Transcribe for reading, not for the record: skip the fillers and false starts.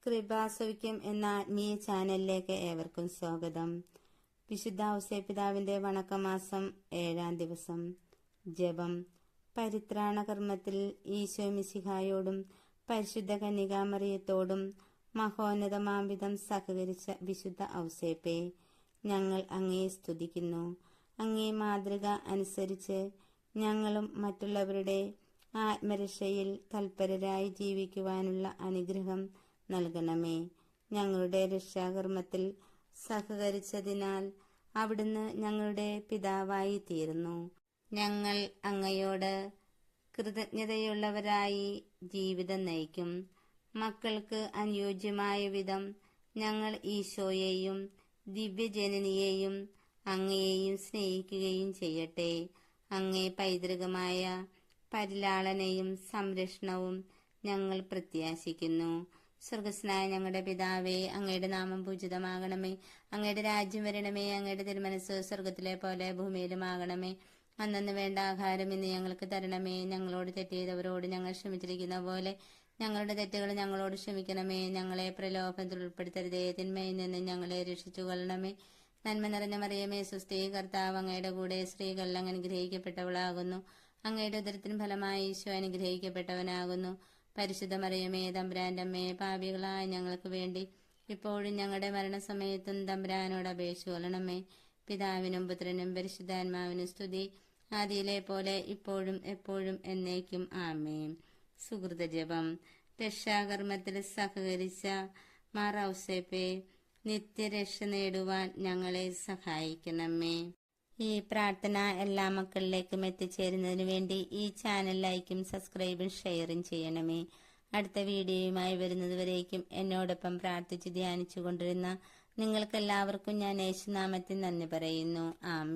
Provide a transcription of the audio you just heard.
കൃപാസൗഖ്യം എന്ന ആത്മീയ ചാനലിലേക്ക് ഏവർക്കും സ്വാഗതം. വിശുദ്ധ ഔസേപ്പിതാവിന്റെ വണക്കമാസം 7-ാം ദിവസം. ജപം. പരിത്രാണ കർമ്മത്തിൽ ഈശോ മിശിഹായോടും പരിശുദ്ധ കന്യകാമറിയത്തോടും മഹോന്നതമാംവിധം സഹകരിച്ച വിശുദ്ധ ഔസേപ്പേ, ഞങ്ങൾ അങ്ങയെ സ്തുതിക്കുന്നു. അങ്ങേ മാതൃക അനുസരിച്ച് ഞങ്ങളും മറ്റുള്ളവരുടെ ആത്മരക്ഷയിൽ തൽപരരായി ജീവിക്കുവാനുള്ള അനുഗ്രഹം നൽകണമേ. ഞങ്ങളുടെ രക്ഷാകർമ്മത്തിൽ സഹകരിച്ചതിനാൽ അവിടുന്ന് ഞങ്ങളുടെ പിതാവായി തീർന്നു. ഞങ്ങൾ അങ്ങയോട് കൃതജ്ഞതയുള്ളവരായി ജീവിതം നയിക്കും. മക്കൾക്ക് അനുയോജ്യമായ വിധം ഞങ്ങൾ ഈശോയെയും ദിവ്യജനനിയെയും അങ്ങയെയും സ്നേഹിക്കുകയും ചെയ്യട്ടെ. അങ്ങേ പൈതൃകമായ പരിലാളനയും സംരക്ഷണവും ഞങ്ങൾ പ്രത്യാശിക്കുന്നു. സ്വർഗസ്നായ ഞങ്ങളുടെ പിതാവേ, അങ്ങയുടെ നാമം പൂജിതമാകണമേ. അങ്ങയുടെ രാജ്യം വരണമേ. അങ്ങയുടെ തിരുമനസ് സ്വർഗത്തിലെ പോലെ ഭൂമിയിലുമാകണമേ. അന്നന്ന് വേണ്ട ആഹാരം ഇന്ന് ഞങ്ങൾക്ക് തരണമേ. ഞങ്ങളോട് തെറ്റ് ചെയ്തവരോട് ഞങ്ങൾ ക്ഷമിച്ചിരിക്കുന്ന പോലെ ഞങ്ങളുടെ തെറ്റുകൾ ഞങ്ങളോട് ക്ഷമിക്കണമേ. ഞങ്ങളെ പ്രലോഭനത്തിൽ ഉൾപ്പെടുത്തരുതേ, തിന്മയിൽ നിന്ന് ഞങ്ങളെ രക്ഷിച്ചു കൊള്ളണമേ. നന്മ നിറഞ്ഞ മറിയമേ, സ്വസ്തി, കർത്താവ് അങ്ങയുടെ കൂടെ സ്ത്രീകൾ അങ്ങ് അനുഗ്രഹിക്കപ്പെട്ടവളാകുന്നു. അങ്ങയുടെ ഉദരത്തിന് ഫലമായി ഈശോ അനുഗ്രഹിക്കപ്പെട്ടവനാകുന്നു. പരിശുദ്ധ മറിയമേ, തമ്പുരാന്റെ അമ്മേ, പാപികളായ ഞങ്ങൾക്ക് വേണ്ടി ഇപ്പോഴും ഞങ്ങളുടെ മരണസമയത്തും തമ്പുരാനോട് അപേക്ഷിച്ചു കൊള്ളണമേ. പിതാവിനും പുത്രനും പരിശുദ്ധാത്മാവിനും സ്തുതി, ആദിയിലെ പോലെ ഇപ്പോഴും എപ്പോഴും എന്നേക്കും ആമേൻ. സുഹൃത ജപം. രക്ഷാകർമ്മത്തിൽ സഹകരിച്ച മാർ ഔസേപ്പേ, നിത്യരക്ഷ നേടുവാൻ ഞങ്ങളെ സഹായിക്കണമേ. ഈ പ്രാർത്ഥന എല്ലാ മക്കളിലേക്കും എത്തിച്ചേരുന്നതിന് വേണ്ടി ഈ ചാനൽ ലൈക്കും സബ്സ്ക്രൈബും ഷെയറും ചെയ്യണമേ. അടുത്ത വീഡിയോയുമായി വരുന്നതുവരേക്കും എന്നോടൊപ്പം പ്രാർത്ഥിച്ച് ധ്യാനിച്ചു കൊണ്ടിരുന്ന നിങ്ങൾക്കെല്ലാവർക്കും ഞാൻ യേശുനാമത്തിൽ നന്ദി പറയുന്നു. ആമേൻ.